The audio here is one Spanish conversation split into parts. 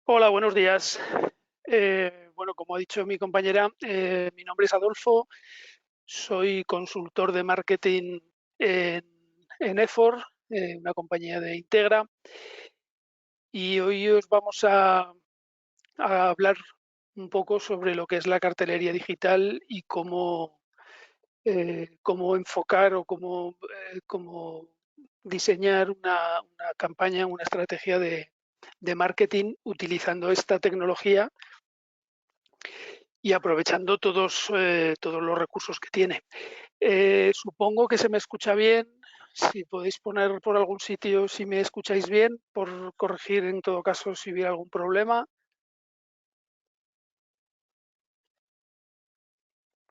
Hola, buenos días. Bueno, como ha dicho mi compañera, mi nombre es Adolfo, soy consultor de marketing en, en Efor, una compañía de Integra, y hoy os vamos a hablar un poco sobre lo que es la cartelería digital y cómo enfocar o cómo diseñar una campaña, una estrategia de marketing utilizando esta tecnología y aprovechando todos los recursos que tiene. Supongo que se me escucha bien. Si podéis poner por algún sitio si me escucháis bien, por corregir en todo caso si hubiera algún problema.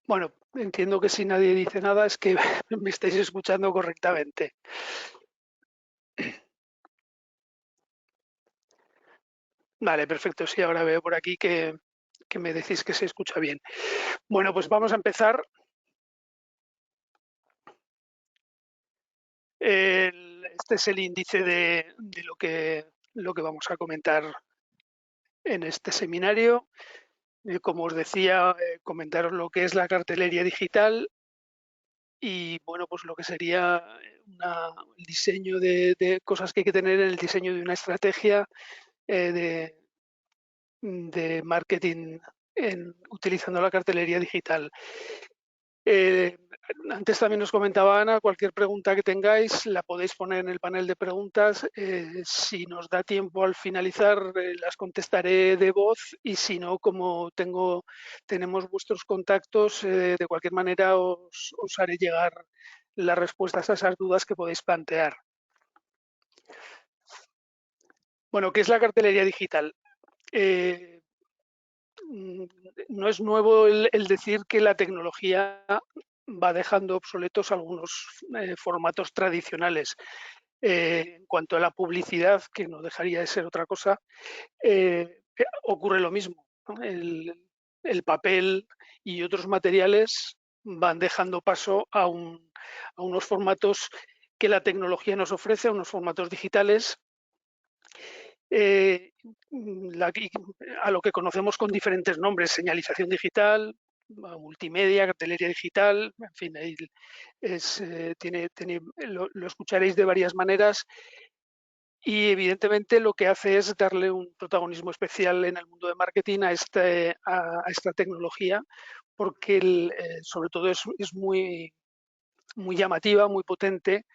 Bueno, entiendo que si nadie dice nada es que me estáis escuchando correctamente. Vale, perfecto. Sí, ahora veo por aquí que me decís que se escucha bien. Bueno, pues vamos a empezar. Este es el índice de lo que vamos a comentar en este seminario. Como os decía, comentaros lo que es la cartelería digital y bueno, pues lo que sería el diseño de cosas que hay que tener en el diseño de una estrategia eh, de, de marketing utilizando la cartelería digital. Eh, Antes también os comentaba Ana, cualquier pregunta que tengáis la podéis poner en el panel de preguntas. Si nos da tiempo al finalizar, las contestaré de voz y si no, como tenemos vuestros contactos, de cualquier manera os haré llegar las respuestas a esas dudas que podéis plantear. Bueno, ¿qué es la cartelería digital? Eh, no es nuevo el decir que la tecnología va dejando obsoletos algunos formatos tradicionales. En cuanto a la publicidad, que no dejaría de ser otra cosa, ocurre lo mismo, ¿no? El papel y otros materiales van dejando paso a unos formatos que la tecnología nos ofrece, a unos formatos digitales, eh, la, a lo que conocemos con diferentes nombres: señalización digital, multimedia, cartelería digital, en fin, lo escucharéis de varias maneras y evidentemente lo que hace es darle un protagonismo especial en el mundo de marketing a esta tecnología porque sobre todo es muy llamativa, muy potente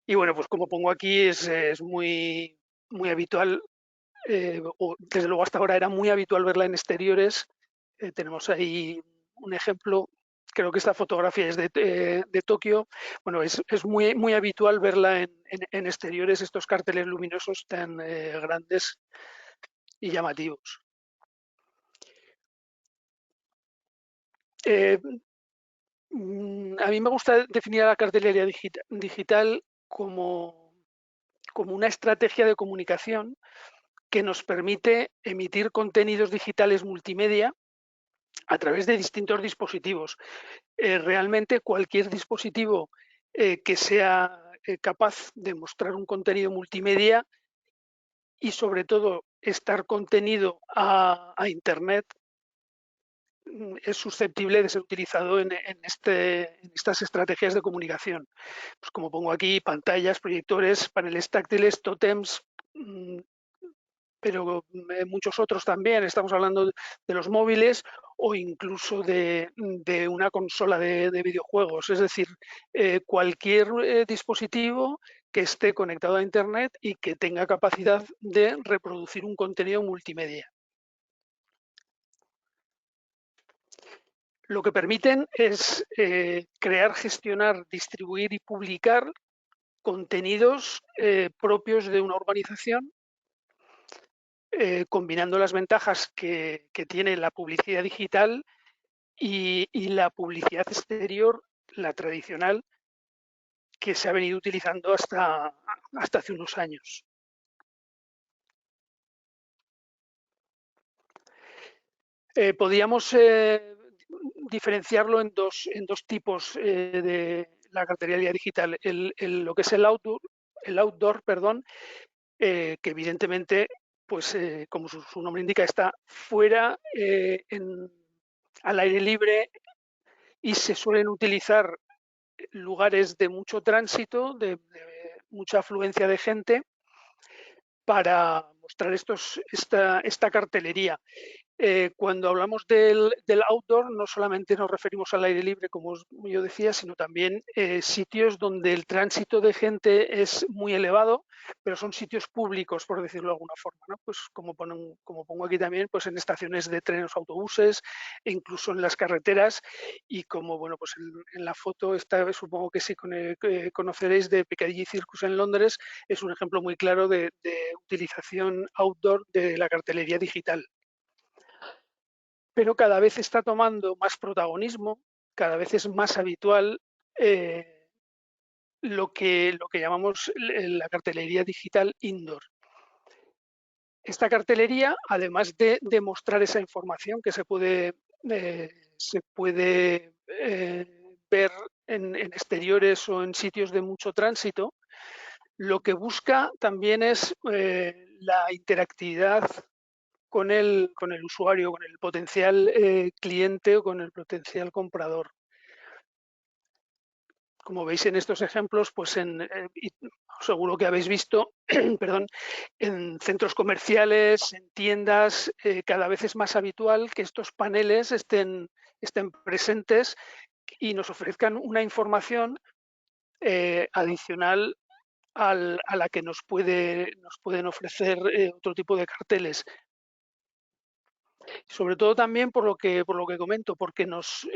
y bueno, pues como pongo aquí es muy habitual, o desde luego hasta ahora era muy habitual verla en exteriores. Tenemos ahí un ejemplo, creo que esta fotografía es de Tokio. Bueno, es muy habitual verla en exteriores, estos carteles luminosos tan grandes y llamativos. Eh, a mí me gusta definir a la cartelería digital como una estrategia de comunicación que nos permite emitir contenidos digitales multimedia a través de distintos dispositivos. Realmente cualquier dispositivo que sea capaz de mostrar un contenido multimedia y sobre todo estar contenido a Internet es susceptible de ser utilizado en estas estrategias de comunicación. Pues como pongo aquí, pantallas, proyectores, paneles táctiles, tótems, pero muchos otros también. Estamos hablando de los móviles o incluso de una consola de videojuegos. Es decir, cualquier dispositivo que esté conectado a Internet y que tenga capacidad de reproducir un contenido multimedia. Lo que permiten es crear, gestionar, distribuir y publicar contenidos propios de una organización, combinando las ventajas que tiene la publicidad digital y la publicidad exterior, la tradicional, que se ha venido utilizando hasta hace unos años. Podríamos diferenciarlo en dos tipos de la cartelería digital. Lo que es el outdoor, perdón, que evidentemente pues como su nombre indica, está fuera, al aire libre, y se suelen utilizar lugares de mucho tránsito, de mucha afluencia de gente, para mostrar esta cartelería. Cuando hablamos del outdoor, no solamente nos referimos al aire libre, como yo decía, sino también sitios donde el tránsito de gente es muy elevado, pero son sitios públicos, por decirlo de alguna forma, ¿no? Pues como pongo aquí también, pues en estaciones de trenes o autobuses, e incluso en las carreteras, y como, bueno, pues en la foto, supongo que sí que conoceréis, de Piccadilly Circus en Londres, es un ejemplo muy claro de utilización outdoor de la cartelería digital. Pero cada vez está tomando más protagonismo, cada vez es más habitual lo que llamamos la cartelería digital indoor. Esta cartelería, además de mostrar esa información que se puede ver en exteriores o en sitios de mucho tránsito, lo que busca también es la interactividad con el usuario, con el potencial cliente o con el potencial comprador. Como veis en estos ejemplos, pues seguro que habéis visto, perdón, en centros comerciales, en tiendas, cada vez es más habitual que estos paneles estén presentes y nos ofrezcan una información adicional a la que nos pueden ofrecer otro tipo de carteles. Sobre todo también por lo que comento, porque nos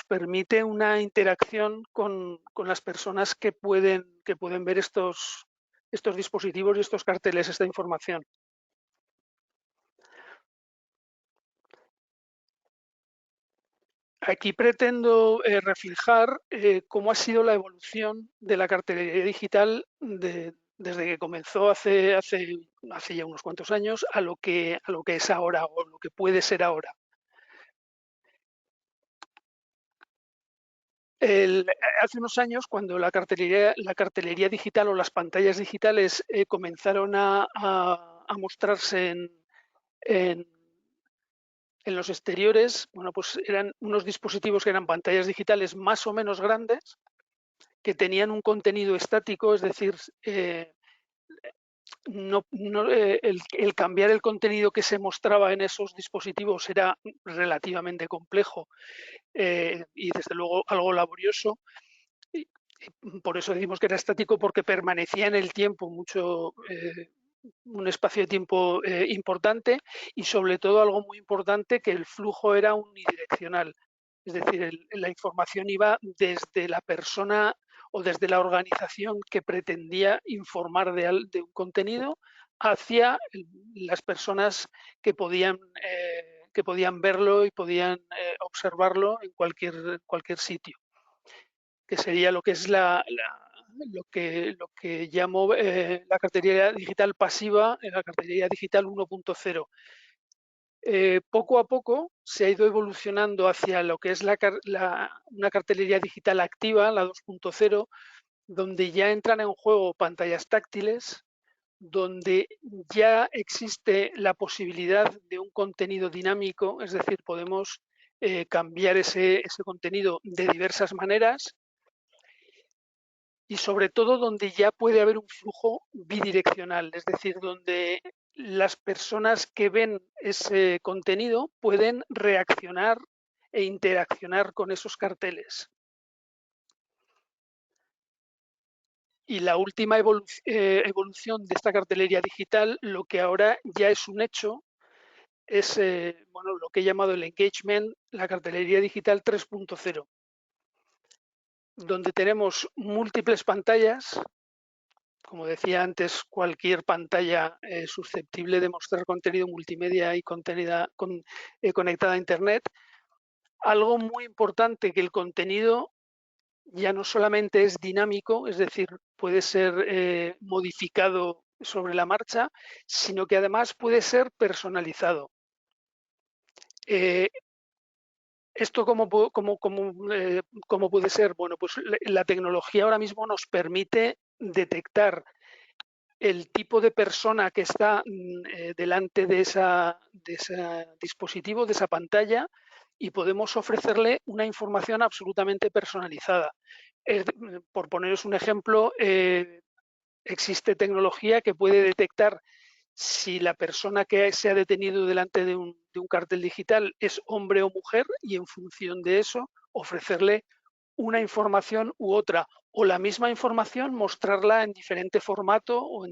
permite una interacción con las personas que pueden ver estos dispositivos y estos carteles, esta información. Aquí pretendo reflejar cómo ha sido la evolución de la cartelería digital desde que comenzó hace ya unos cuantos años a lo que es ahora, o lo que puede ser ahora. Hace unos años, cuando la cartelería digital o las pantallas digitales comenzaron a mostrarse en- en los exteriores, bueno, pues eran unos dispositivos que eran pantallas digitales más o menos grandes, que tenían un contenido estático, es decir, el cambiar el contenido que se mostraba en esos dispositivos era relativamente complejo y desde luego algo laborioso. Por eso decimos que era estático, porque permanecía en el tiempo un espacio de tiempo importante, y sobre todo algo muy importante, que el flujo era unidireccional. Es decir, la información iba desde la persona o desde la organización que pretendía informar de un contenido hacia las personas que podían verlo y podían observarlo en cualquier sitio, que sería lo que es lo que llamo la cartelería digital pasiva, la cartelería digital 1.0. Poco a poco se ha ido evolucionando hacia lo que es una cartelería digital activa, la 2.0, donde ya entran en juego pantallas táctiles, donde ya existe la posibilidad de un contenido dinámico, es decir, podemos cambiar ese contenido de diversas maneras, y sobre todo donde ya puede haber un flujo bidireccional, es decir, donde las personas que ven ese contenido pueden reaccionar e interaccionar con esos carteles. Y la última evolución de esta cartelería digital, lo que ahora ya es un hecho, es lo que he llamado el engagement, la cartelería digital 3.0, donde tenemos múltiples pantallas. Como decía antes, cualquier pantalla susceptible de mostrar contenido multimedia y conectada a Internet. Algo muy importante, que el contenido ya no solamente es dinámico, es decir, puede ser modificado sobre la marcha, sino que además puede ser personalizado. ¿Esto cómo puede ser? Bueno, pues la tecnología ahora mismo nos permite detectar el tipo de persona que está delante de ese dispositivo, de esa pantalla, y podemos ofrecerle una información absolutamente personalizada. Por poneros un ejemplo, existe tecnología que puede detectar si la persona que se ha detenido delante de un cartel digital es hombre o mujer, y en función de eso ofrecerle una información u otra, o la misma información mostrarla en diferente formato o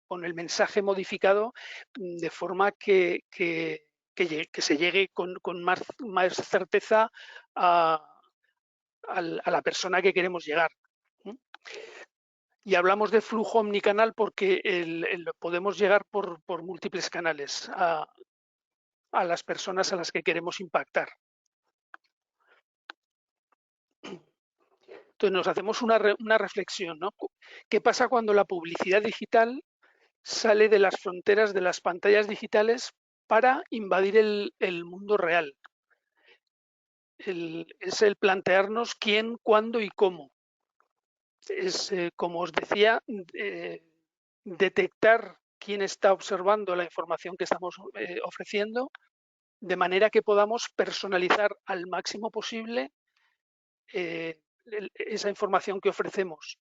con el mensaje modificado, de forma que se llegue con más certeza a la persona que queremos llegar. Y hablamos de flujo omnicanal porque podemos llegar por múltiples canales a las personas a las que queremos impactar. Entonces nos hacemos una reflexión, ¿no? ¿Qué pasa cuando la publicidad digital sale de las fronteras de las pantallas digitales para invadir el mundo real? Es el plantearnos quién, cuándo y cómo. Es, como os decía, detectar quién está observando la información que estamos ofreciendo, de manera que podamos personalizar al máximo posible esa información que ofrecemos.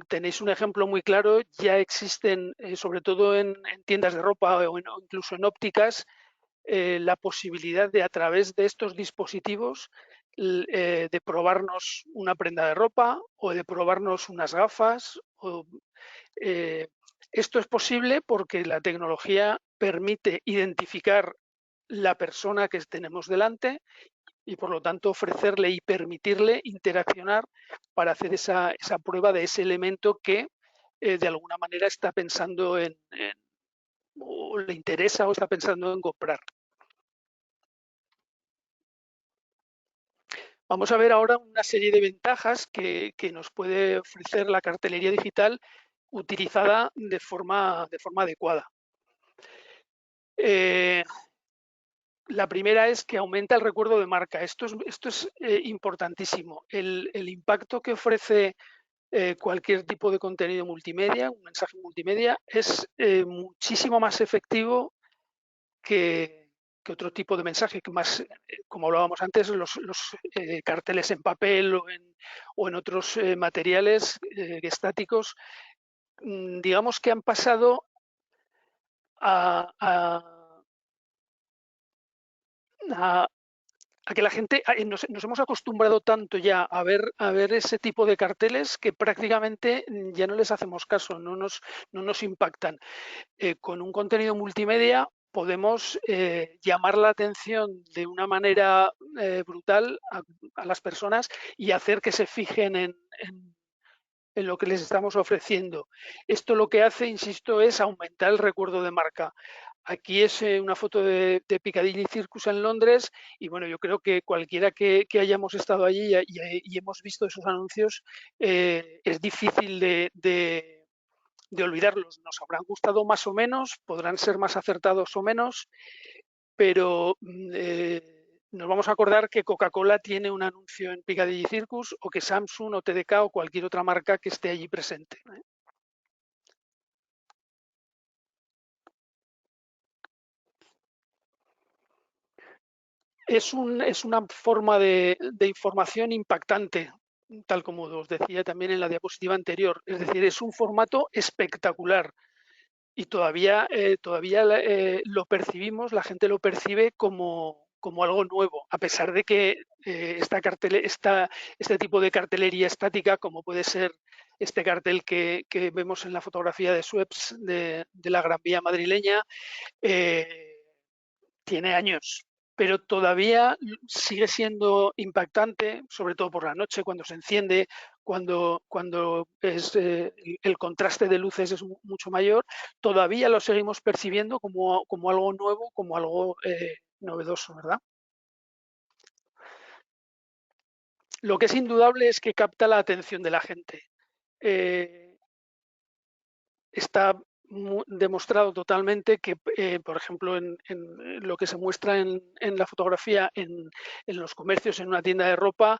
Tenéis un ejemplo muy claro, ya existen, sobre todo en tiendas de ropa o incluso en ópticas, la posibilidad de, a través de estos dispositivos, de probarnos una prenda de ropa o de probarnos unas gafas. Esto es posible porque la tecnología permite identificar la persona que tenemos delante y, por lo tanto, ofrecerle y permitirle interaccionar para hacer esa prueba de ese elemento que de alguna manera está pensando o le interesa o está pensando en comprar. Vamos a ver ahora una serie de ventajas que nos puede ofrecer la cartelería digital utilizada de forma adecuada. La primera es que aumenta el recuerdo de marca. Esto es importantísimo. El impacto que ofrece cualquier tipo de contenido multimedia, un mensaje multimedia, es muchísimo más efectivo que otro tipo de mensaje, que más, como hablábamos antes, los carteles en papel o en otros materiales estáticos, digamos que han pasado a que la gente, nos hemos acostumbrado tanto ya a ver ese tipo de carteles que prácticamente ya no les hacemos caso, no nos impactan. Con un contenido multimedia podemos llamar la atención de una manera brutal a las personas y hacer que se fijen en lo que les estamos ofreciendo. Esto lo que hace, insisto, es aumentar el recuerdo de marca. Aquí es una foto de Piccadilly Circus en Londres y, bueno, yo creo que cualquiera que hayamos estado allí y hemos visto esos anuncios, es difícil de olvidarlos. Nos habrán gustado más o menos, podrán ser más acertados o menos, pero nos vamos a acordar que Coca-Cola tiene un anuncio en Piccadilly Circus, o que Samsung o TDK o cualquier otra marca que esté allí presente. Es una forma de información impactante, tal como os decía también en la diapositiva anterior. Es decir, es un formato espectacular y todavía lo percibimos, la gente lo percibe como algo nuevo, a pesar de que este tipo de cartelería estática, como puede ser este cartel que vemos en la fotografía de Sueps de la Gran Vía madrileña, tiene años, pero todavía sigue siendo impactante, sobre todo por la noche, cuando se enciende, cuando el contraste de luces es mucho mayor. Todavía lo seguimos percibiendo como algo nuevo, como algo novedoso, ¿verdad? Lo que es indudable es que capta la atención de la gente. Está demostrado totalmente que, por ejemplo, en lo que se muestra en la fotografía en los comercios, en una tienda de ropa,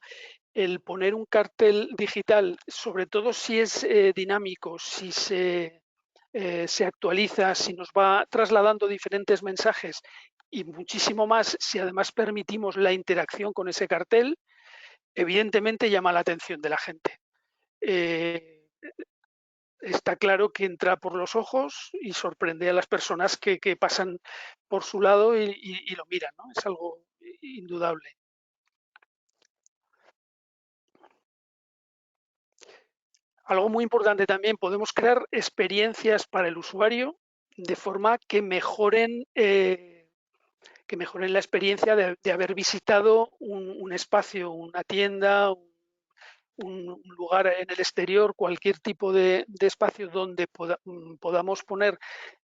el poner un cartel digital, sobre todo si es dinámico, si se se actualiza, si nos va trasladando diferentes mensajes y muchísimo más si además permitimos la interacción con ese cartel, evidentemente llama la atención de la gente. Está claro que entra por los ojos y sorprende a las personas que pasan por su lado y lo miran, ¿no? Es algo indudable. Algo muy importante también, podemos crear experiencias para el usuario de forma que mejoren la experiencia de haber visitado un espacio, una tienda, un lugar en el exterior, cualquier tipo de espacio donde podamos poner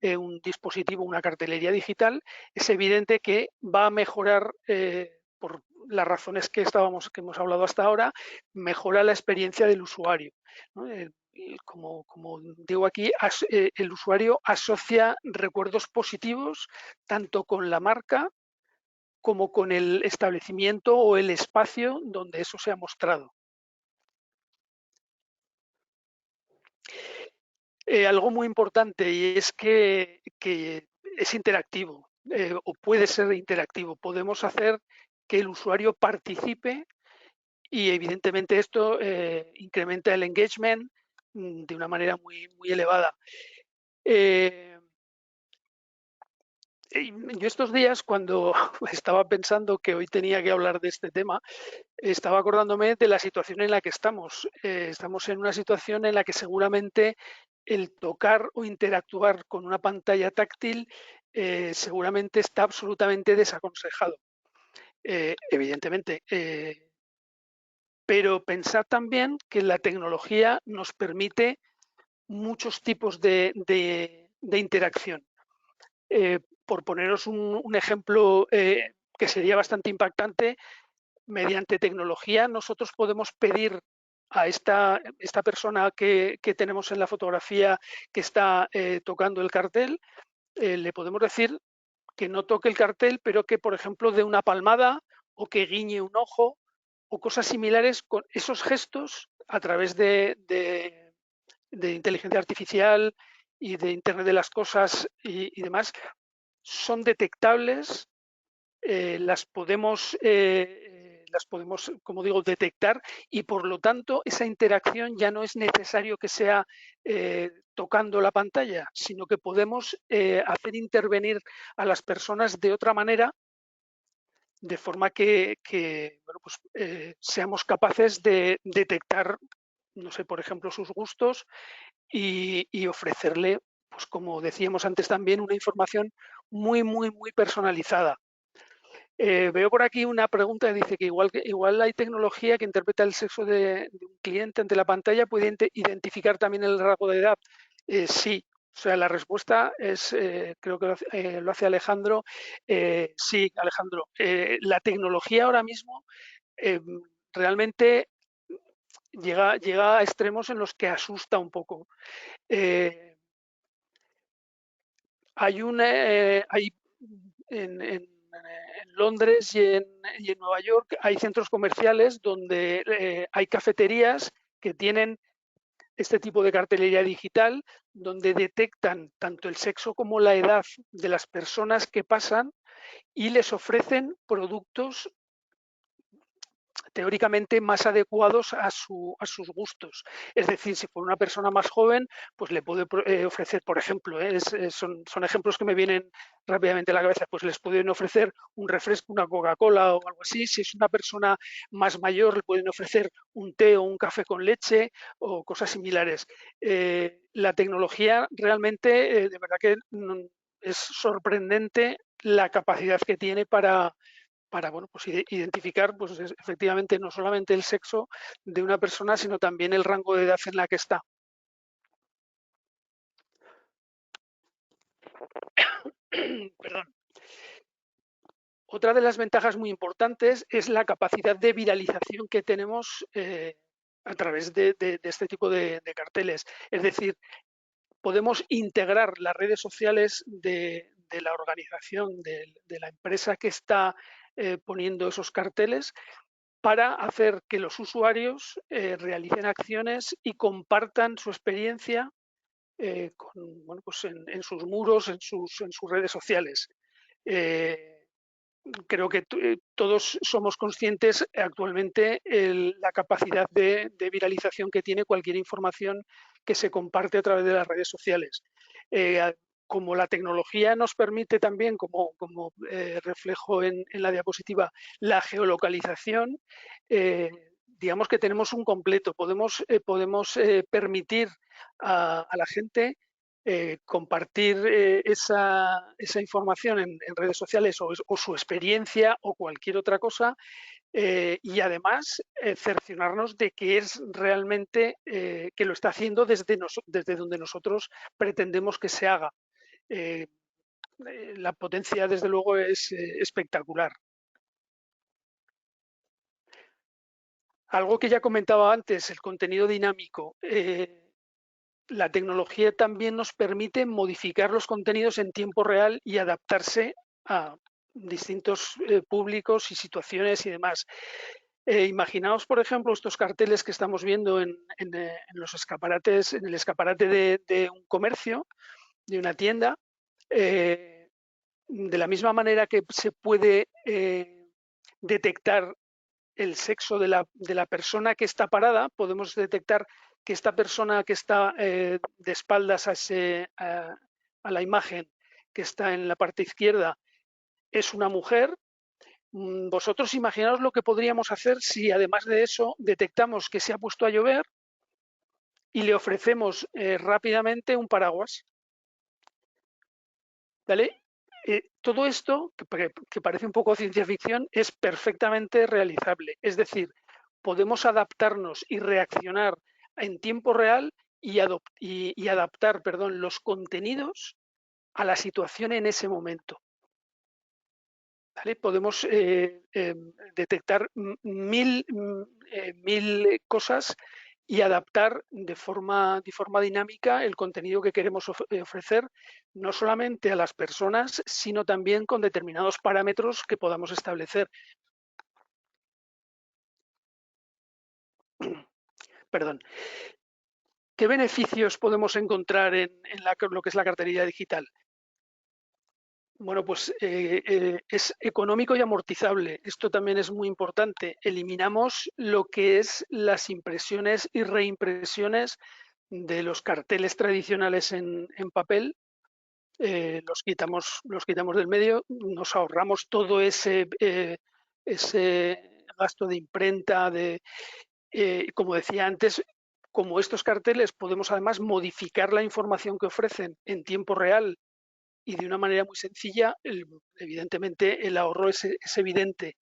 un dispositivo, una cartelería digital. Es evidente que va a mejorar, por las razones que hemos hablado hasta ahora, mejora la experiencia del usuario, ¿no? Como digo aquí, el usuario asocia recuerdos positivos tanto con la marca como con el establecimiento o el espacio donde eso se ha mostrado. Algo muy importante y es que es interactivo, o puede ser interactivo. Podemos hacer que el usuario participe y evidentemente esto incrementa el engagement de una manera muy elevada. Eh, yo estos días, cuando estaba pensando que hoy tenía que hablar de este tema, estaba acordándome de la situación en la que estamos. Estamos en una situación en la que seguramente el tocar o interactuar con una pantalla táctil seguramente está absolutamente desaconsejado, evidentemente. Pero pensar también que la tecnología nos permite muchos tipos de interacción. Por poneros un ejemplo que sería bastante impactante, mediante tecnología nosotros podemos pedir a esta persona que tenemos en la fotografía que está tocando el cartel, le podemos decir que no toque el cartel, pero que, por ejemplo, dé una palmada o que guiñe un ojo o cosas similares. Con esos gestos a través de inteligencia artificial y de Internet de las cosas y demás, son detectables, las podemos, como digo, detectar y por lo tanto esa interacción ya no es necesario que sea tocando la pantalla, sino que podemos hacer intervenir a las personas de otra manera, de forma que bueno, pues, seamos capaces de detectar, no sé, por ejemplo, sus gustos y ofrecerle, pues como decíamos antes también, una información muy personalizada. Veo por aquí una pregunta que dice que igual hay tecnología que interpreta el sexo de un cliente ante la pantalla, puede identificar también el rasgo de edad. Sí, o sea, la respuesta es, creo que lo hace Alejandro. Sí, Alejandro, la tecnología ahora mismo eh, realmente llega a extremos en los que asusta un poco. Eh, hay en Londres y en Nueva York hay centros comerciales donde hay cafeterías que tienen este tipo de cartelería digital donde detectan tanto el sexo como la edad de las personas que pasan y les ofrecen productos teóricamente más adecuados a sus gustos. Es decir, si por una persona más joven, pues le puede ofrecer, por ejemplo, son ejemplos que me vienen rápidamente a la cabeza, pues les pueden ofrecer un refresco, una Coca-Cola o algo así. Si es una persona más mayor, le pueden ofrecer un té o un café con leche o cosas similares. La tecnología realmente, de verdad que es sorprendente la capacidad que tiene para bueno, pues identificar pues, efectivamente no solamente el sexo de una persona, sino también el rango de edad en la que está. Perdón. Otra de las ventajas muy importantes es la capacidad de viralización que tenemos a través de este tipo de carteles. Es decir, podemos integrar las redes sociales de la organización, de la empresa que está poniendo esos carteles para hacer que los usuarios realicen acciones y compartan su experiencia bueno, pues en sus muros, en sus redes sociales. Creo que todos somos conscientes actualmente la capacidad de viralización que tiene cualquier información que se comparte a través de las redes sociales. Como la tecnología nos permite también, como reflejo en la diapositiva, la geolocalización, digamos que tenemos un completo. Podemos permitir a la gente compartir esa información en redes sociales o su experiencia o cualquier otra cosa, y además cerciorarnos de que es realmente que lo está haciendo desde donde nosotros pretendemos que se haga. La potencia, desde luego, es espectacular. Algo que ya comentaba antes, el contenido dinámico. La tecnología también nos permite modificar los contenidos en tiempo real y adaptarse a distintos públicos y situaciones y demás. Imaginaos, por ejemplo, estos carteles que estamos viendo en los escaparates, en el escaparate de un comercio, de una tienda. De la misma manera que se puede detectar el sexo de la persona que está parada, podemos detectar que esta persona que está de espaldas a la imagen que está en la parte izquierda es una mujer. Vosotros imaginaos lo que podríamos hacer si además de eso detectamos que se ha puesto a llover y le ofrecemos rápidamente un paraguas. ¿Vale? Todo esto, que parece un poco ciencia ficción, es perfectamente realizable. Es decir, podemos adaptarnos y reaccionar en tiempo real y adaptar, perdón, los contenidos a la situación en ese momento. ¿Vale? Podemos detectar mil cosas y adaptar de forma dinámica el contenido que queremos ofrecer, no solamente a las personas, sino también con determinados parámetros que podamos establecer. Perdón. ¿Qué beneficios podemos encontrar en lo que es la cartelería digital? Bueno, pues es económico y amortizable. Esto también es muy importante. Eliminamos lo que es las impresiones y reimpresiones de los carteles tradicionales en papel. Los quitamos del medio, nos ahorramos todo ese gasto de imprenta. Como decía antes, como estos carteles podemos además modificar la información que ofrecen en tiempo real y de una manera muy sencilla, evidentemente el ahorro es evidente.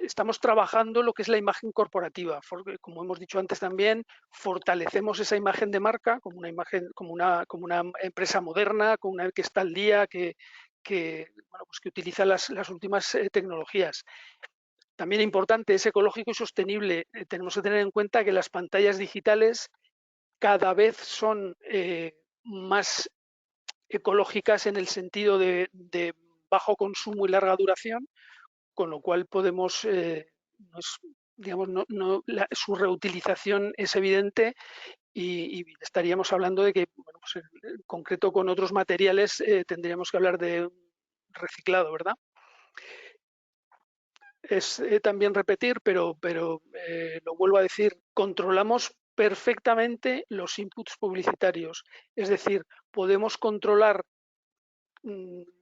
Estamos trabajando lo que es la imagen corporativa, porque, como hemos dicho antes también, fortalecemos esa imagen de marca como una imagen, como una empresa moderna, como una que está al día, bueno, pues que utiliza las últimas tecnologías. También importante, es ecológico y sostenible. Tenemos que tener en cuenta que las pantallas digitales cada vez son más ecológicas en el sentido de bajo consumo y larga duración, con lo cual podemos, digamos, su reutilización es evidente y estaríamos hablando de que, bueno, pues en concreto con otros materiales tendríamos que hablar de reciclado, ¿verdad? Es también repetir, pero lo vuelvo a decir, controlamos perfectamente los inputs publicitarios. Es decir, podemos controlar,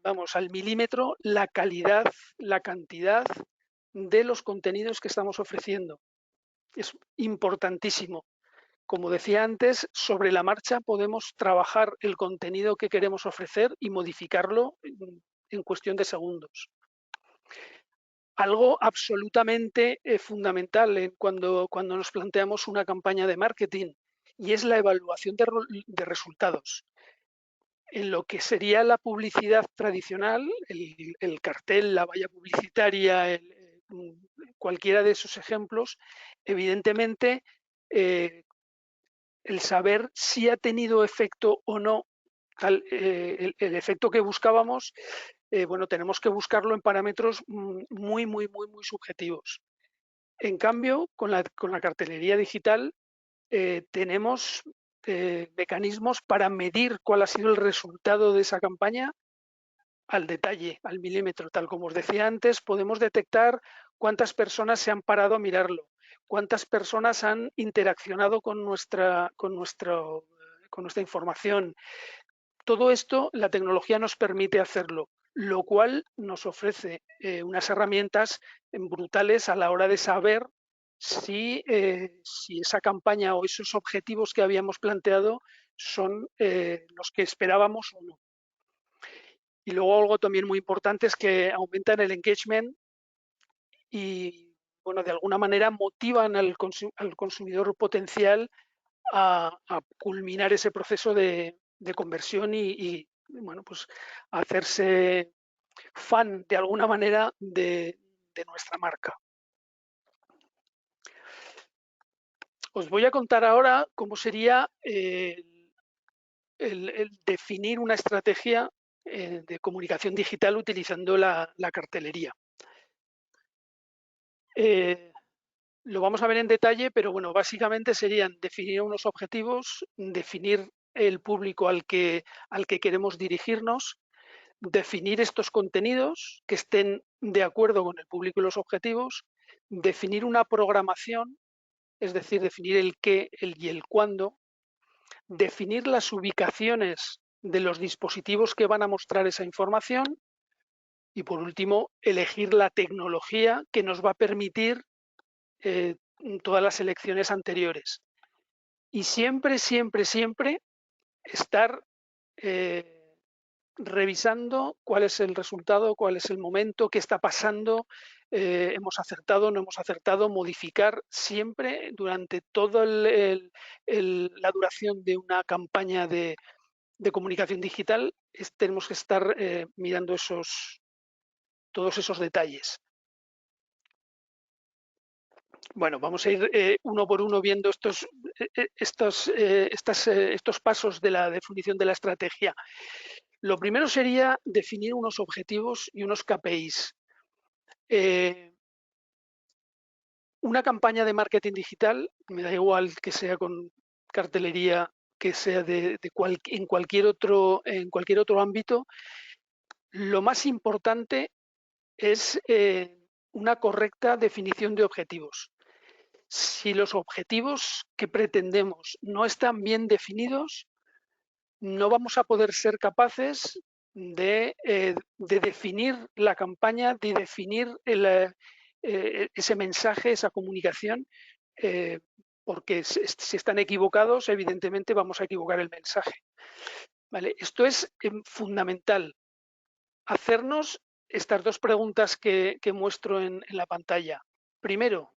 vamos, al milímetro la calidad, la cantidad de los contenidos que estamos ofreciendo. Es importantísimo. Como decía antes, sobre la marcha podemos trabajar el contenido que queremos ofrecer y modificarlo en cuestión de segundos. Algo absolutamente fundamental cuando nos planteamos una campaña de marketing, y es la evaluación de resultados. En lo que sería la publicidad tradicional, el cartel, la valla publicitaria, cualquiera de esos ejemplos, evidentemente el saber si ha tenido efecto o no el efecto que buscábamos, bueno, tenemos que buscarlo en parámetros muy subjetivos. En cambio, con la cartelería digital tenemos mecanismos para medir cuál ha sido el resultado de esa campaña al detalle, al milímetro. Tal como os decía antes, podemos detectar cuántas personas se han parado a mirarlo, cuántas personas han interaccionado con nuestra información. Todo esto la tecnología nos permite hacerlo, lo cual nos ofrece unas herramientas brutales a la hora de saber si esa campaña o esos objetivos que habíamos planteado son los que esperábamos o no. Y luego algo también muy importante es que aumentan el engagement y, bueno, de alguna manera motivan al consumidor potencial a culminar ese proceso de conversión y, bueno, pues hacerse fan de alguna manera de nuestra marca. Os voy a contar ahora cómo sería el definir una estrategia de comunicación digital utilizando la cartelería. Lo vamos a ver en detalle, pero bueno, básicamente serían definir unos objetivos, definir el público al que queremos dirigirnos, definir estos contenidos que estén de acuerdo con el público y los objetivos, definir una programación, es decir, definir el qué, el y el cuándo, definir las ubicaciones de los dispositivos que van a mostrar esa información y, por último, elegir la tecnología que nos va a permitir todas las elecciones anteriores. Y siempre, siempre, siempre estar revisando cuál es el resultado, cuál es el momento, qué está pasando, hemos acertado, no hemos acertado, modificar siempre durante toda la duración de una campaña de comunicación digital, tenemos que estar mirando todos esos detalles. Bueno, vamos a ir uno por uno viendo estos pasos de la definición de la estrategia. Lo primero sería definir unos objetivos y unos KPIs. Una campaña de marketing digital, me da igual que sea con cartelería, que sea en cualquier otro ámbito, lo más importante es una correcta definición de objetivos. Si los objetivos que pretendemos no están bien definidos, no vamos a poder ser capaces de definir la campaña, de definir ese mensaje, esa comunicación, porque si están equivocados, evidentemente vamos a equivocar el mensaje. ¿Vale? Esto es fundamental. Hacernos estas dos preguntas que muestro en la pantalla. Primero,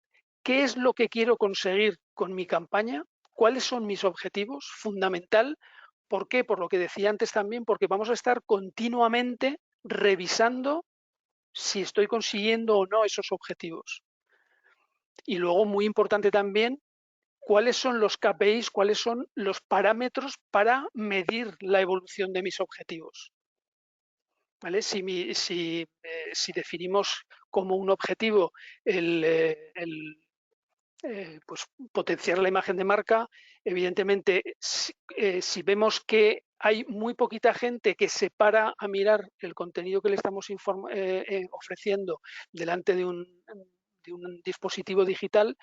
¿qué es lo que quiero conseguir con mi campaña? ¿Cuáles son mis objetivos? Fundamental. ¿Por qué? Por lo que decía antes también, porque vamos a estar continuamente revisando si estoy consiguiendo o no esos objetivos. Y luego, muy importante también, cuáles son los KPIs, cuáles son los parámetros para medir la evolución de mis objetivos. ¿Vale? Si definimos como un objetivo pues, potenciar la imagen de marca, evidentemente, si vemos que hay muy poquita gente que se para a mirar el contenido que le estamos ofreciendo delante de un dispositivo digital,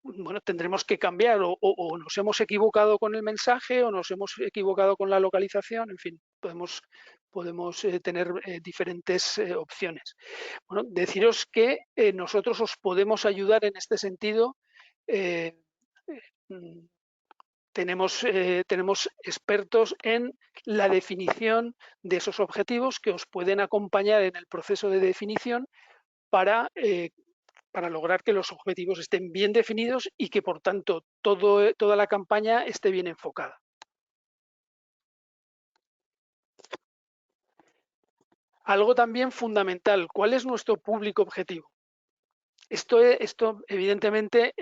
bueno, tendremos que cambiar o nos hemos equivocado con el mensaje o nos hemos equivocado con la localización, en fin, podemos tener diferentes opciones. Bueno, deciros que nosotros os podemos ayudar en este sentido. Tenemos expertos en la definición de esos objetivos que os pueden acompañar en el proceso de definición para lograr que los objetivos estén bien definidos y que, por tanto, toda la campaña esté bien enfocada. Algo también fundamental, ¿cuál es nuestro público objetivo? Esto evidentemente,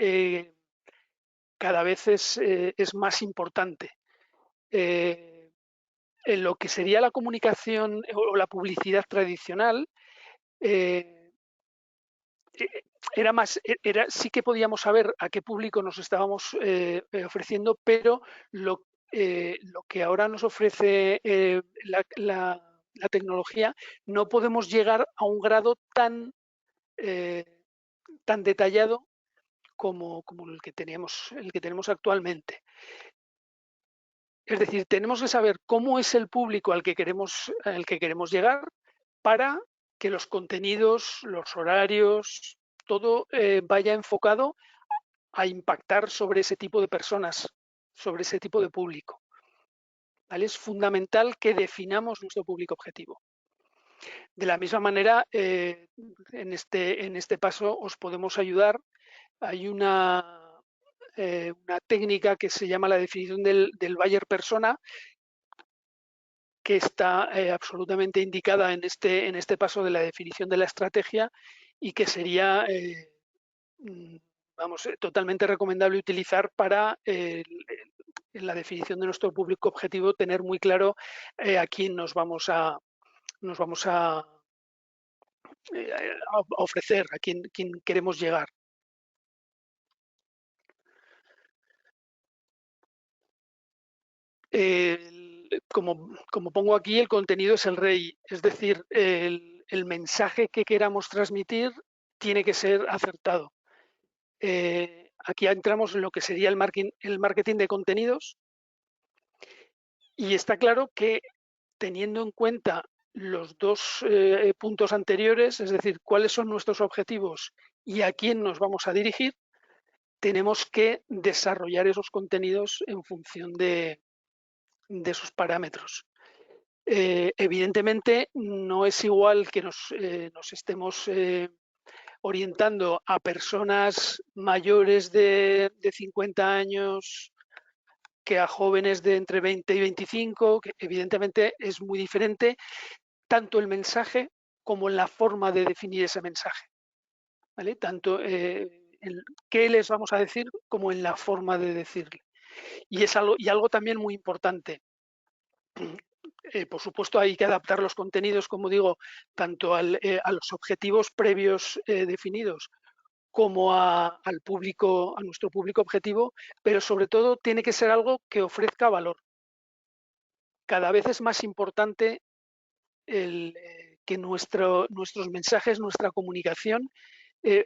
cada vez es más importante. En lo que sería la comunicación o la publicidad tradicional, sí que podíamos saber a qué público nos estábamos ofreciendo, pero lo que ahora nos ofrece la tecnología, no podemos llegar a un grado eh, tan detallado como el que tenemos actualmente. Es decir, tenemos que saber cómo es el público al que queremos llegar para que los contenidos, los horarios, todo vaya enfocado a impactar sobre ese tipo de personas, sobre ese tipo de público. ¿Vale? Es fundamental que definamos nuestro público objetivo. De la misma manera, en este paso os podemos ayudar. Hay una técnica que se llama la definición del buyer persona, que está absolutamente indicada en este paso de la definición de la estrategia y que sería totalmente recomendable utilizar para en la definición de nuestro público objetivo, tener muy claro a quién nos vamos a ofrecer, a quién queremos llegar. Como pongo aquí, el contenido es el rey, es decir, el mensaje que queramos transmitir tiene que ser acertado. Aquí entramos en lo que sería el marketing de contenidos, y está claro que, teniendo en cuenta los dos puntos anteriores, es decir, cuáles son nuestros objetivos y a quién nos vamos a dirigir, tenemos que desarrollar esos contenidos en función de esos parámetros. Evidentemente, no es igual que nos estemos orientando a personas mayores de 50 años que a jóvenes de entre 20 y 25, que evidentemente es muy diferente tanto el mensaje como la forma de definir ese mensaje, ¿vale? Tanto en qué les vamos a decir como en la forma de decirle. Y algo también muy importante. Por supuesto, hay que adaptar los contenidos, como digo, tanto a los objetivos previos definidos como al público, a nuestro público objetivo, pero sobre todo tiene que ser algo que ofrezca valor. Cada vez es más importante que nuestros mensajes, nuestra comunicación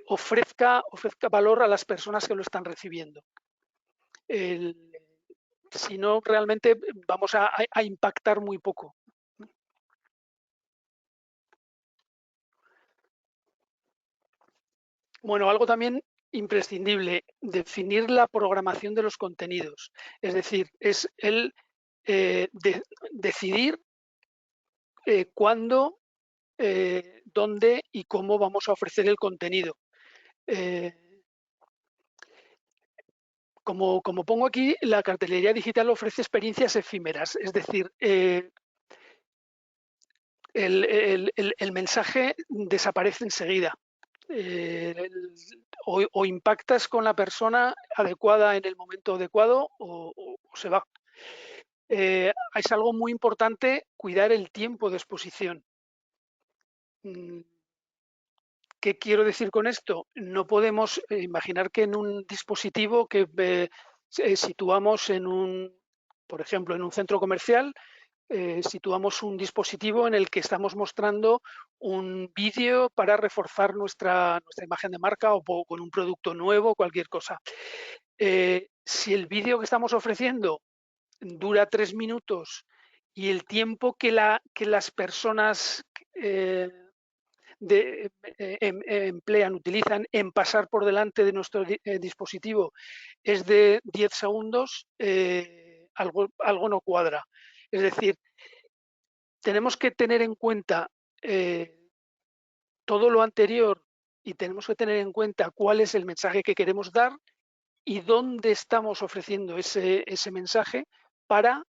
ofrezca valor a las personas que lo están recibiendo. Si no, realmente vamos a impactar muy poco. Bueno, algo también imprescindible, definir la programación de los contenidos. Es decir, es decidir cuándo, dónde y cómo vamos a ofrecer el contenido. Como pongo aquí, la cartelería digital ofrece experiencias efímeras, es decir, el mensaje desaparece enseguida. O impactas con la persona adecuada en el momento adecuado o se va. Es algo muy importante cuidar el tiempo de exposición. ¿Qué quiero decir con esto? No podemos imaginar que en un dispositivo que situamos por ejemplo, en un centro comercial, situamos un dispositivo en el que estamos mostrando un vídeo para reforzar nuestra imagen de marca o con un producto nuevo, cualquier cosa. Si el vídeo que estamos ofreciendo dura 3 minutos y el tiempo que las personas emplean, utilizan en pasar por delante de nuestro dispositivo es de 10 segundos, algo no cuadra. Es decir, tenemos que tener en cuenta todo lo anterior y tenemos que tener en cuenta cuál es el mensaje que queremos dar y dónde estamos ofreciendo ese mensaje para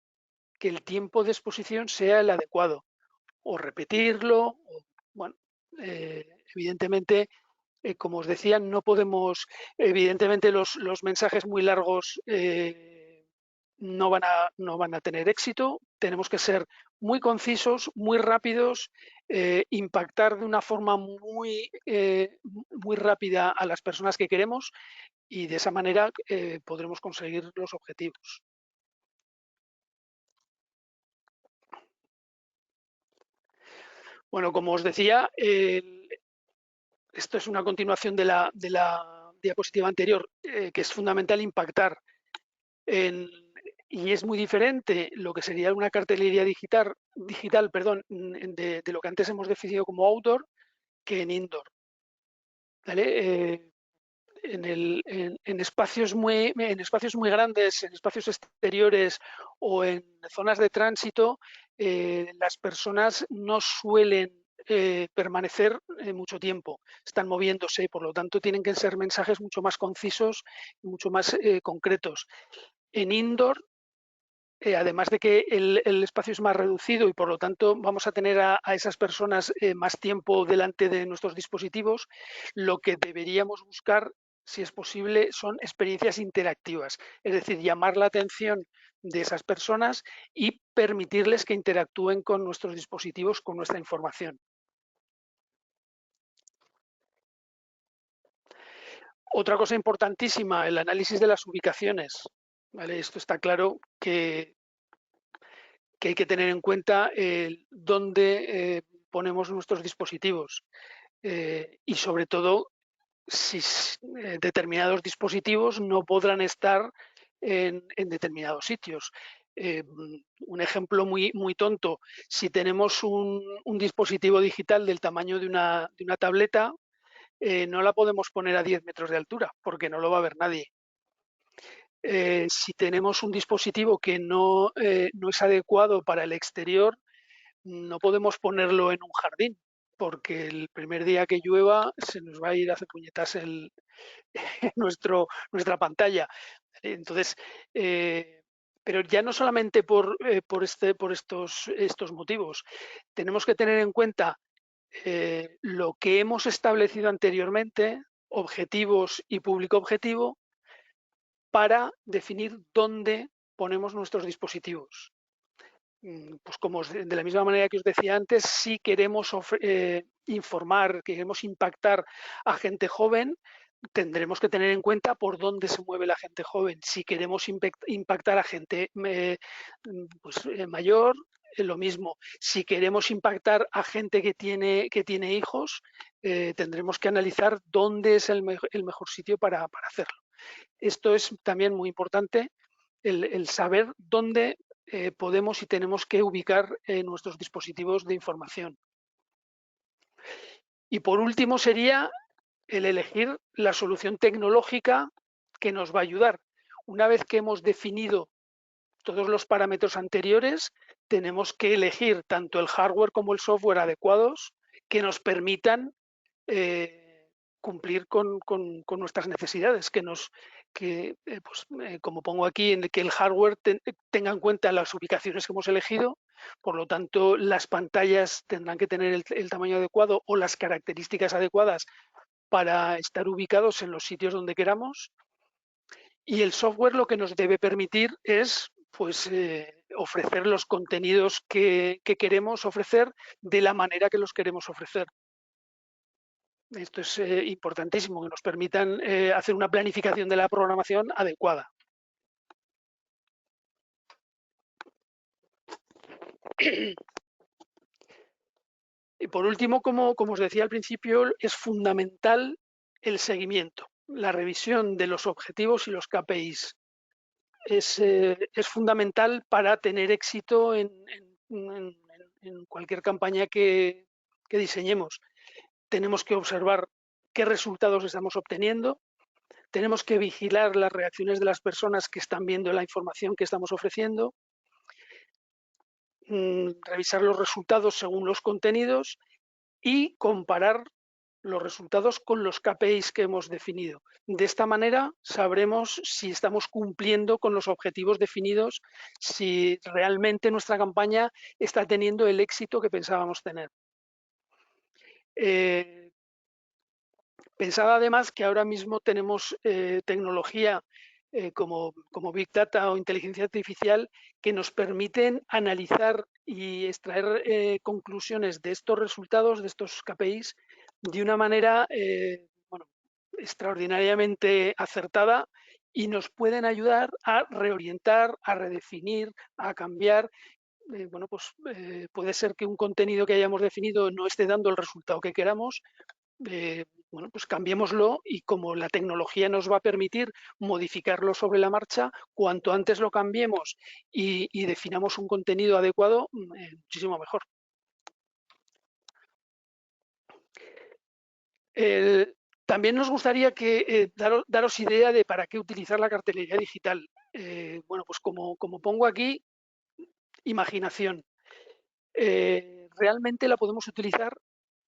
que el tiempo de exposición sea el adecuado. O repetirlo, bueno, evidentemente, como os decía, no podemos, evidentemente los mensajes muy largos no van a tener éxito. tenemos que ser muy concisos, muy rápidos, impactar de una forma muy rápida a las personas que queremos y de esa manera podremos conseguir los objetivos. Bueno, como os decía, esto es una continuación de la diapositiva anterior, que es fundamental impactar y es muy diferente lo que sería una cartelería digital de lo que antes hemos definido como outdoor que en indoor. ¿Vale? En espacios en espacios muy grandes, en espacios exteriores o en zonas de tránsito, las personas no suelen permanecer mucho tiempo, están moviéndose, por lo tanto tienen que ser mensajes mucho más concisos y mucho más concretos. En indoor, además de que el espacio es más reducido y por lo tanto vamos a tener a esas personas más tiempo delante de nuestros dispositivos, lo que deberíamos buscar, si es posible, son experiencias interactivas, es decir, llamar la atención de esas personas y permitirles que interactúen con nuestros dispositivos, con nuestra información. Otra cosa importantísima, el análisis de las ubicaciones. ¿Vale? Esto está claro que hay que tener en cuenta dónde ponemos nuestros dispositivos y sobre todo si determinados dispositivos no podrán estar en determinados sitios. Un ejemplo muy tonto, si tenemos un dispositivo digital del tamaño de una tableta, no la podemos poner a 10 metros de altura porque no lo va a ver nadie. Si tenemos un dispositivo que no es adecuado para el exterior, no podemos ponerlo en un jardín, porque el primer día que llueva se nos va a ir a hacer puñetas nuestra pantalla. Entonces, pero ya no solamente por estos motivos, tenemos que tener en cuenta lo que hemos establecido anteriormente, objetivos y público objetivo, para definir dónde ponemos nuestros dispositivos. Pues de la misma manera que os decía antes, si queremos informar, queremos impactar a gente joven, tendremos que tener en cuenta por dónde se mueve la gente joven. Si queremos impactar a gente mayor, lo mismo. Si queremos impactar a gente que tiene hijos, tendremos que analizar dónde es el mejor sitio para hacerlo. Esto es también muy importante, el saber dónde podemos y tenemos que ubicar nuestros dispositivos de información. Y por último sería el elegir la solución tecnológica que nos va a ayudar. Una vez que hemos definido todos los parámetros anteriores, tenemos que elegir tanto el hardware como el software adecuados que nos permitan cumplir con nuestras necesidades, como pongo aquí, en que el hardware tenga en cuenta las ubicaciones que hemos elegido, por lo tanto las pantallas tendrán que tener el tamaño adecuado o las características adecuadas para estar ubicados en los sitios donde queramos, y el software lo que nos debe permitir es ofrecer los contenidos que queremos ofrecer de la manera que los queremos ofrecer. Esto es importantísimo, que nos permitan hacer una planificación de la programación adecuada. Y por último, como os decía al principio, es fundamental el seguimiento, la revisión de los objetivos y los KPIs. Es fundamental para tener éxito en cualquier campaña que diseñemos. Tenemos que observar qué resultados estamos obteniendo, tenemos que vigilar las reacciones de las personas que están viendo la información que estamos ofreciendo, revisar los resultados según los contenidos y comparar los resultados con los KPIs que hemos definido. De esta manera sabremos si estamos cumpliendo con los objetivos definidos, si realmente nuestra campaña está teniendo el éxito que pensábamos tener. Pensad además que ahora mismo tenemos tecnología como Big Data o inteligencia artificial, que nos permiten analizar y extraer conclusiones de estos resultados, de estos KPIs, de una manera bueno, extraordinariamente acertada, y nos pueden ayudar a reorientar, a redefinir, a cambiar. Bueno, pues puede ser que un contenido que hayamos definido no esté dando el resultado que queramos. Bueno, pues cambiémoslo, y como la tecnología nos va a permitir modificarlo sobre la marcha, cuanto antes lo cambiemos y definamos un contenido adecuado, muchísimo mejor. También nos gustaría daros idea de para qué utilizar la cartelería digital. Bueno, pues como pongo aquí, imaginación. Realmente la podemos utilizar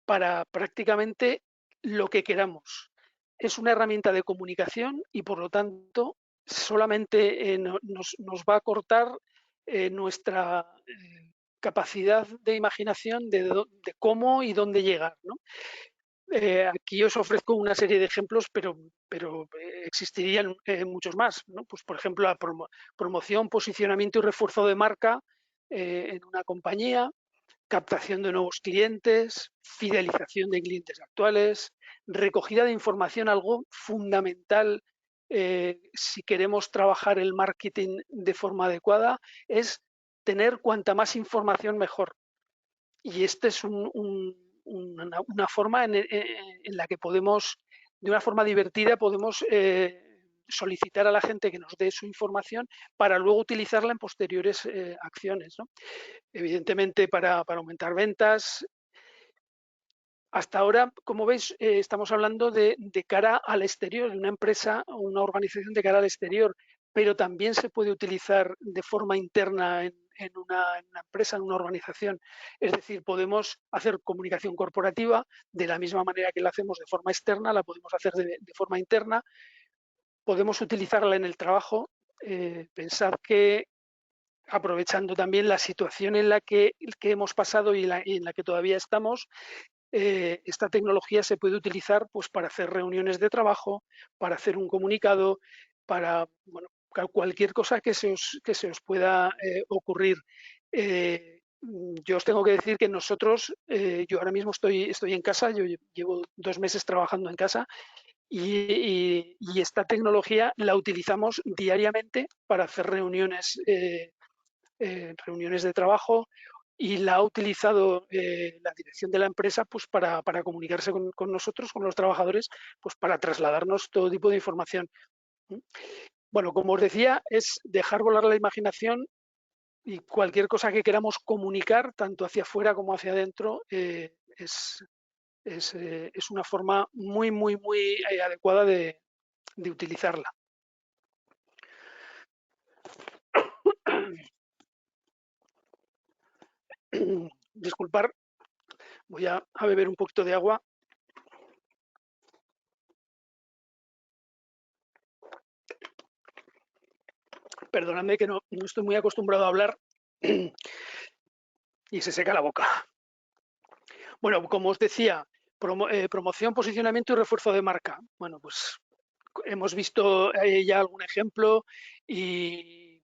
para prácticamente lo que queramos. Es una herramienta de comunicación y, por lo tanto, solamente nos va a cortar nuestra capacidad de imaginación de cómo y dónde llegar, ¿no? Aquí os ofrezco una serie de ejemplos, pero existirían muchos más, ¿no? Pues, por ejemplo, la promoción, posicionamiento y refuerzo de marca en una compañía, captación de nuevos clientes, fidelización de clientes actuales, recogida de información, algo fundamental si queremos trabajar el marketing de forma adecuada, es tener cuanta más información mejor. Y esta es una forma en la que podemos, de una forma divertida, podemos solicitar a la gente que nos dé su información para luego utilizarla en posteriores acciones, ¿no? Evidentemente, para aumentar ventas. Hasta ahora, como veis, estamos hablando de cara al exterior, de una empresa o una organización de cara al exterior, pero también se puede utilizar de forma interna en una empresa, en una organización. Es decir, podemos hacer comunicación corporativa de la misma manera que la hacemos de forma externa, la podemos hacer de forma interna, podemos utilizarla en el trabajo. Pensad que, aprovechando también la situación en la que hemos pasado y en la que todavía estamos, esta tecnología se puede utilizar pues para hacer reuniones de trabajo, para hacer un comunicado, para bueno, cualquier cosa que se os pueda ocurrir. Yo os tengo que decir que nosotros, yo ahora mismo estoy en casa, yo llevo 2 meses trabajando en casa, y esta tecnología la utilizamos diariamente para hacer reuniones de trabajo, y la ha utilizado la dirección de la empresa pues para comunicarse con nosotros, con los trabajadores, pues para trasladarnos todo tipo de información. Bueno, como os decía, es dejar volar la imaginación, y cualquier cosa que queramos comunicar, tanto hacia afuera como hacia adentro, es una forma muy, muy, muy adecuada de utilizarla. Disculpar, voy a beber un poquito de agua. Perdonadme que no estoy muy acostumbrado a hablar y se seca la boca. Bueno, como os decía, promoción, posicionamiento y refuerzo de marca. Bueno, pues hemos visto ya algún ejemplo, y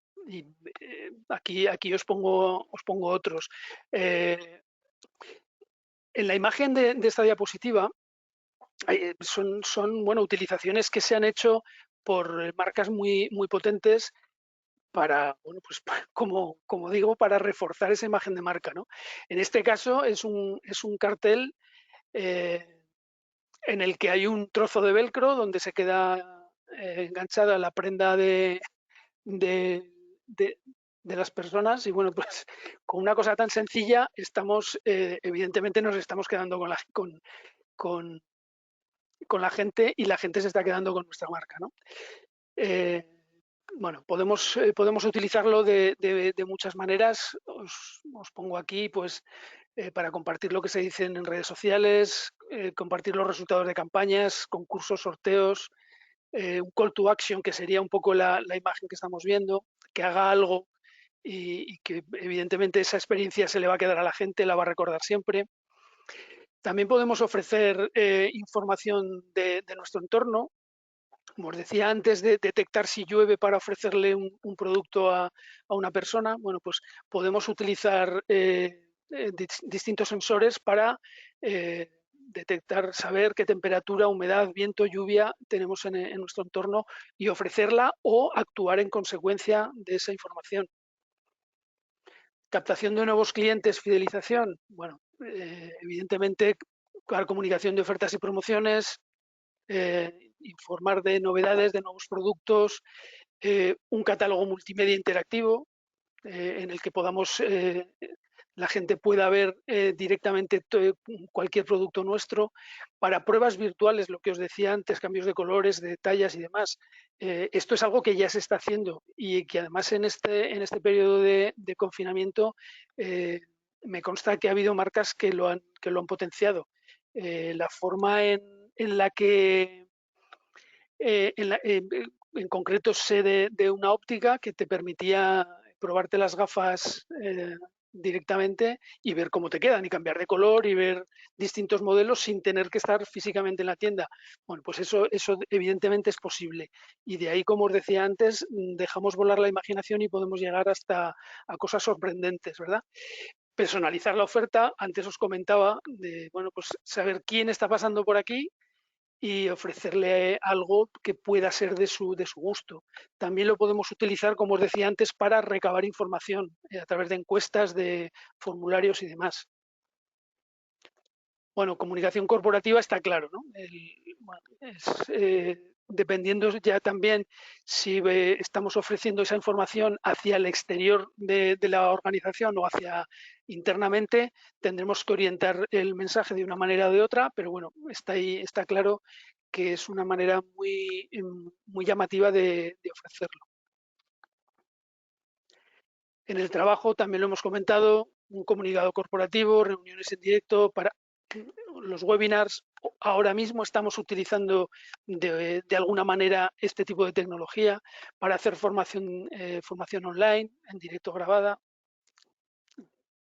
aquí os pongo otros. En la imagen de esta diapositiva son bueno, utilizaciones que se han hecho por marcas muy, muy potentes para, bueno, pues como digo, para reforzar esa imagen de marca, ¿no? En este caso es un cartel en el que hay un trozo de velcro donde se queda enganchada la prenda de, de- de las personas, y bueno, pues con una cosa tan sencilla evidentemente nos estamos quedando con, con la gente, y la gente se está quedando con nuestra marca, ¿no? Bueno, podemos utilizarlo de muchas maneras. Os pongo aquí pues para compartir lo que se dice en redes sociales, compartir los resultados de campañas, concursos, sorteos, un call to action, que sería un poco la imagen que estamos viendo, que haga algo, y que evidentemente esa experiencia se le va a quedar a la gente, la va a recordar siempre. También podemos ofrecer información de nuestro entorno. como os decía antes, de detectar si llueve para ofrecerle un producto a una persona, bueno, pues podemos utilizar distintos sensores para detectar, saber qué temperatura, humedad, viento, lluvia tenemos en nuestro entorno y ofrecerla o actuar en consecuencia de esa información. Captación de nuevos clientes, fidelización. Bueno, evidentemente, la comunicación de ofertas y promociones, informar de novedades, de nuevos productos, un catálogo multimedia interactivo en el que podamos, la gente pueda ver directamente cualquier producto nuestro. Para pruebas virtuales, lo que os decía antes, cambios de colores, de tallas y demás. Esto es algo que ya se está haciendo y que además en este periodo de confinamiento me consta que ha habido marcas que lo han potenciado. La forma en la que en concreto sé de una óptica que te permitía probarte las gafas directamente y ver cómo te quedan y cambiar de color y ver distintos modelos sin tener que estar físicamente en la tienda. Bueno, pues eso evidentemente es posible. Y de ahí, como os decía antes, dejamos volar la imaginación y podemos llegar hasta a cosas sorprendentes, ¿verdad? Personalizar la oferta, antes os comentaba, de bueno, pues saber quién está pasando por aquí y ofrecerle algo que pueda ser de su gusto. También lo podemos utilizar, como os decía antes, para recabar información a través de encuestas, de formularios y demás. Bueno, comunicación corporativa está claro, ¿no? Bueno, dependiendo ya también si estamos ofreciendo esa información hacia el exterior de la organización o hacia internamente, tendremos que orientar el mensaje de una manera o de otra, pero bueno, está claro que es una manera muy llamativa de ofrecerlo. En el trabajo también lo hemos comentado, un comunicado corporativo, reuniones en directo, para los webinars. Ahora mismo estamos utilizando de alguna manera este tipo de tecnología para hacer formación online, en directo grabada,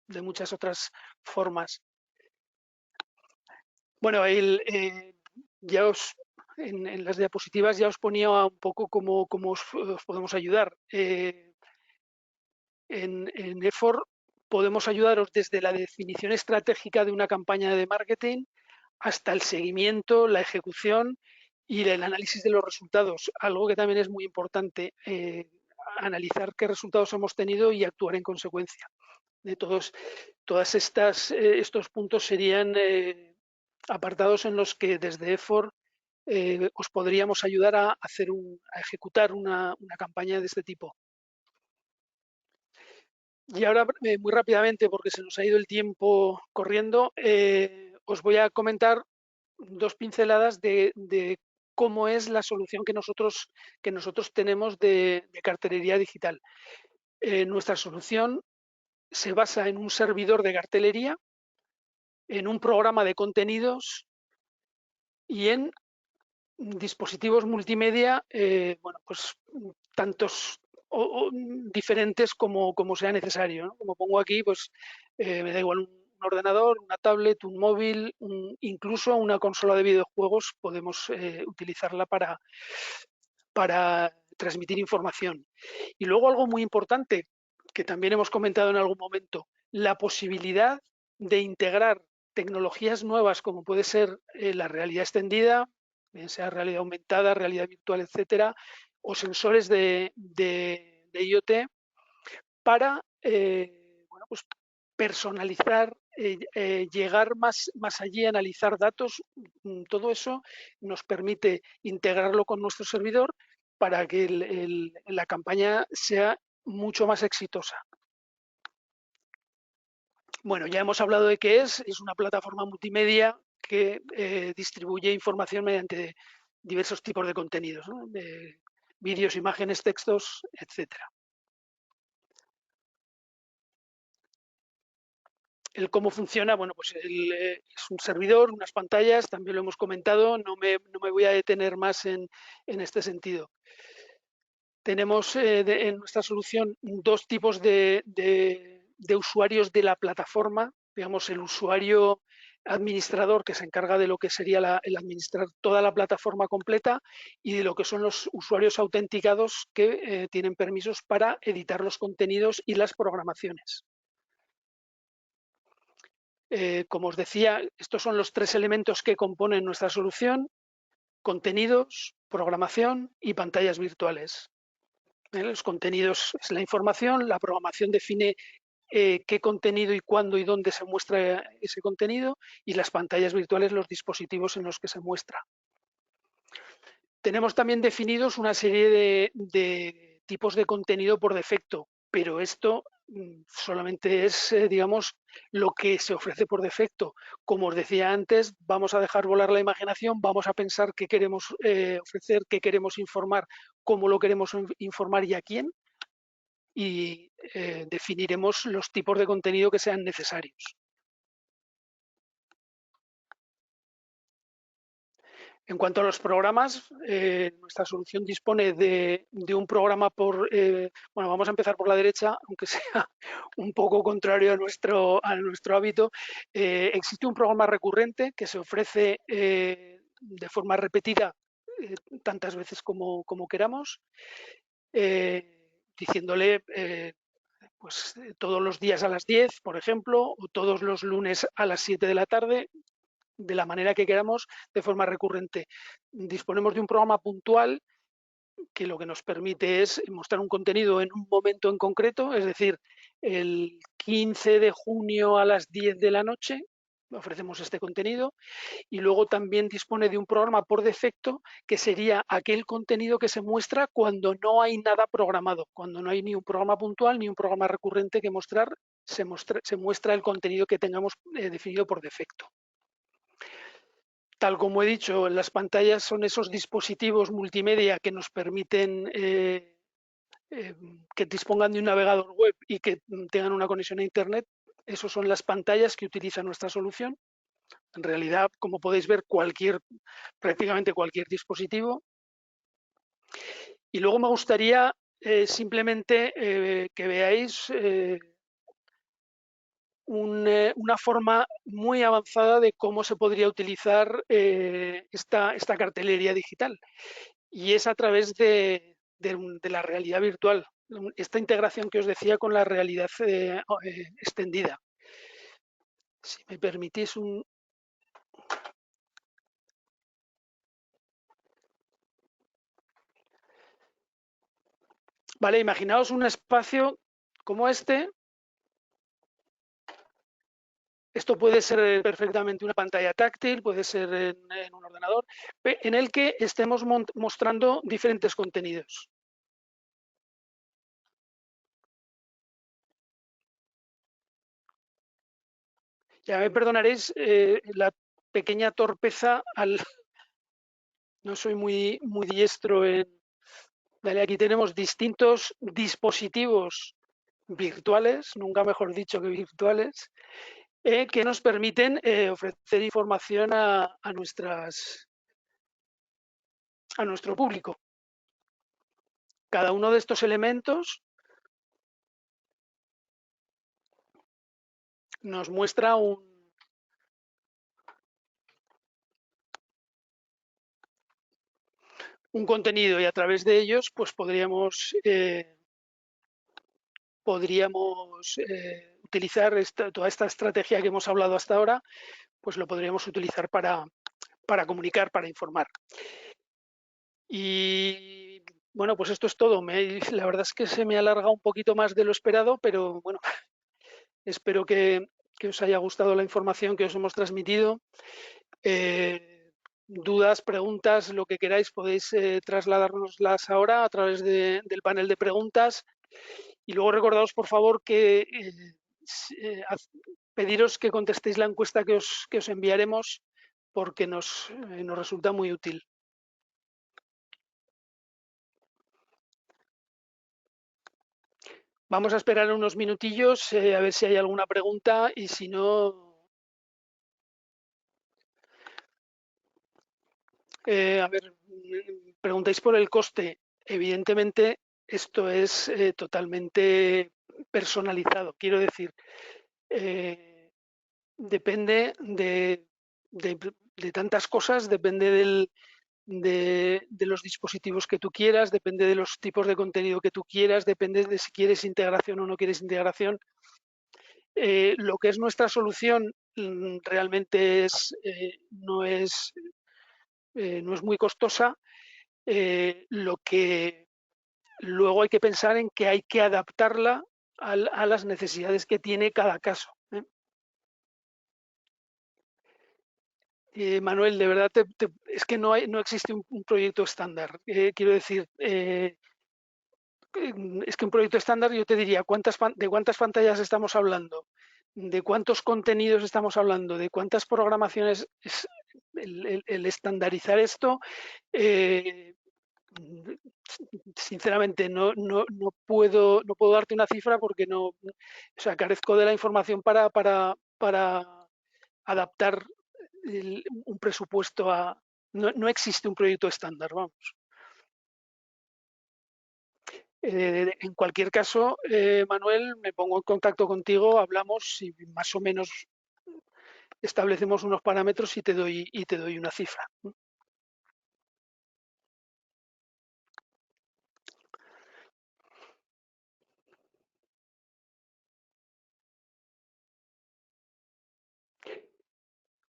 de muchas otras formas. Bueno, ya en las diapositivas ya os ponía un poco cómo os podemos ayudar. En EFOR podemos ayudaros desde la definición estratégica de una campaña de marketing hasta el seguimiento, la ejecución y el análisis de los resultados. Algo que también es muy importante, analizar qué resultados hemos tenido y actuar en consecuencia. De todos estos puntos serían apartados en los que desde EFOR os podríamos ayudar a ejecutar una campaña de este tipo. Y ahora, muy rápidamente, porque se nos ha ido el tiempo corriendo, os voy a comentar dos pinceladas de cómo es la solución que nosotros tenemos de cartelería digital. Nuestra solución se basa en un servidor de cartelería, en un programa de contenidos y en dispositivos multimedia, bueno, pues tantos diferentes como sea necesario, ¿no? Como pongo aquí, pues me da igual un ordenador, una tablet, un móvil, incluso una consola de videojuegos podemos utilizarla para transmitir información. Y luego algo muy importante que también hemos comentado en algún momento, la posibilidad de integrar tecnologías nuevas como puede ser la realidad extendida, bien sea realidad aumentada, realidad virtual, etcétera, o sensores de IoT para bueno, pues personalizar, llegar más allí, analizar datos. Todo eso nos permite integrarlo con nuestro servidor para que la campaña sea mucho más exitosa. Bueno, ya hemos hablado de qué es una plataforma multimedia que distribuye información mediante diversos tipos de contenidos, ¿no? De vídeos, imágenes, textos, etcétera. El cómo funciona, bueno, pues es un servidor, unas pantallas, también lo hemos comentado, no me voy a detener más en este sentido. Tenemos en nuestra solución dos tipos de usuarios de la plataforma, digamos, el usuario administrador que se encarga de lo que sería el administrar toda la plataforma completa y de lo que son los usuarios autenticados que tienen permisos para editar los contenidos y las programaciones. Como os decía, estos son los tres elementos que componen nuestra solución: contenidos, programación y pantallas virtuales. Los contenidos es la información, la programación define qué contenido y cuándo y dónde se muestra ese contenido, y las pantallas virtuales los dispositivos en los que se muestra. Tenemos también definidos una serie de tipos de contenido por defecto, pero esto solamente es, digamos, lo que se ofrece por defecto. Como os decía antes, vamos a dejar volar la imaginación, vamos a pensar qué queremos ofrecer, qué queremos informar, cómo lo queremos informar y a quién, y definiremos los tipos de contenido que sean necesarios. En cuanto a los programas, nuestra solución dispone de un programa por... bueno, vamos a empezar por la derecha, aunque sea un poco contrario a nuestro hábito. Existe un programa recurrente que se ofrece de forma repetida tantas veces como queramos, diciéndole pues todos los días a las 10, por ejemplo, o todos los lunes a las 7 de la tarde, de la manera que queramos, de forma recurrente. Disponemos de un programa puntual que lo que nos permite es mostrar un contenido en un momento en concreto, es decir, el 15 de junio a las 10 de la noche ofrecemos este contenido, y luego también dispone de un programa por defecto que sería aquel contenido que se muestra cuando no hay nada programado, cuando no hay ni un programa puntual ni un programa recurrente que mostrar, se muestra el contenido que tengamos definido por defecto. Tal como he dicho, las pantallas son esos dispositivos multimedia que nos permiten que dispongan de un navegador web y que tengan una conexión a Internet. Esas son las pantallas que utiliza nuestra solución. En realidad, como podéis ver, prácticamente cualquier dispositivo. Y luego me gustaría simplemente que veáis una forma muy avanzada de cómo se podría utilizar esta cartelería digital, y es a través de la realidad virtual, esta integración que os decía con la realidad extendida. Si me permitís un... Vale, imaginaos un espacio como este. Esto puede ser perfectamente una pantalla táctil, puede ser en un ordenador, en el que estemos mostrando diferentes contenidos. Ya me perdonaréis la pequeña torpeza no soy muy diestro en... Vale, aquí tenemos distintos dispositivos virtuales, nunca mejor dicho que virtuales, que nos permiten ofrecer información a nuestro público. Cada uno de estos elementos nos muestra un contenido, y a través de ellos pues podríamos utilizar toda esta estrategia que hemos hablado hasta ahora, pues lo podríamos utilizar para comunicar, para informar. Y bueno, pues esto es todo. La verdad es que se me alarga un poquito más de lo esperado, pero bueno, espero que os haya gustado la información que os hemos transmitido. Dudas, preguntas, lo que queráis, podéis trasladárnoslas ahora a través del panel de preguntas. Y luego recordaos, por favor, que pediros que contestéis la encuesta que os enviaremos, porque nos resulta muy útil. Vamos a esperar unos minutillos a ver si hay alguna pregunta, y si no... a ver, preguntáis por el coste. Evidentemente, esto es totalmente personalizado. Quiero decir, depende de tantas cosas, depende de los dispositivos que tú quieras, depende de los tipos de contenido que tú quieras, depende de si quieres integración o no quieres integración. Lo que es nuestra solución realmente no es muy costosa. Lo que luego hay que pensar en que hay que adaptarla a las necesidades que tiene cada caso. Manuel, de verdad, es que no existe un proyecto estándar. Quiero decir, es que un proyecto estándar yo te diría de cuántas pantallas estamos hablando, de cuántos contenidos estamos hablando, de cuántas programaciones. El estandarizar esto, sinceramente no puedo darte una cifra porque o sea, carezco de la información para adaptar un presupuesto a. No existe un proyecto estándar, vamos. En cualquier caso, Manuel, me pongo en contacto contigo, hablamos y más o menos establecemos unos parámetros y te doy una cifra.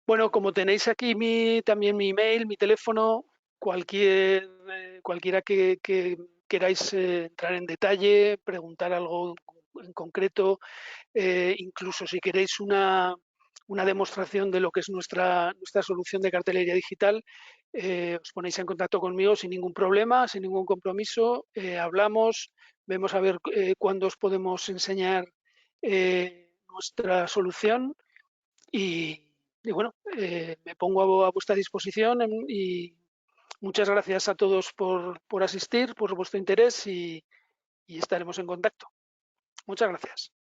Bueno, como tenéis aquí también mi email, mi teléfono, cualquiera que queráis entrar en detalle, preguntar algo en concreto, incluso si queréis una demostración de lo que es nuestra solución de cartelería digital, os ponéis en contacto conmigo sin ningún problema, sin ningún compromiso, hablamos, vemos a ver cuándo os podemos enseñar nuestra solución y bueno, me pongo a vuestra disposición y muchas gracias a todos por asistir, por vuestro interés y estaremos en contacto. Muchas gracias.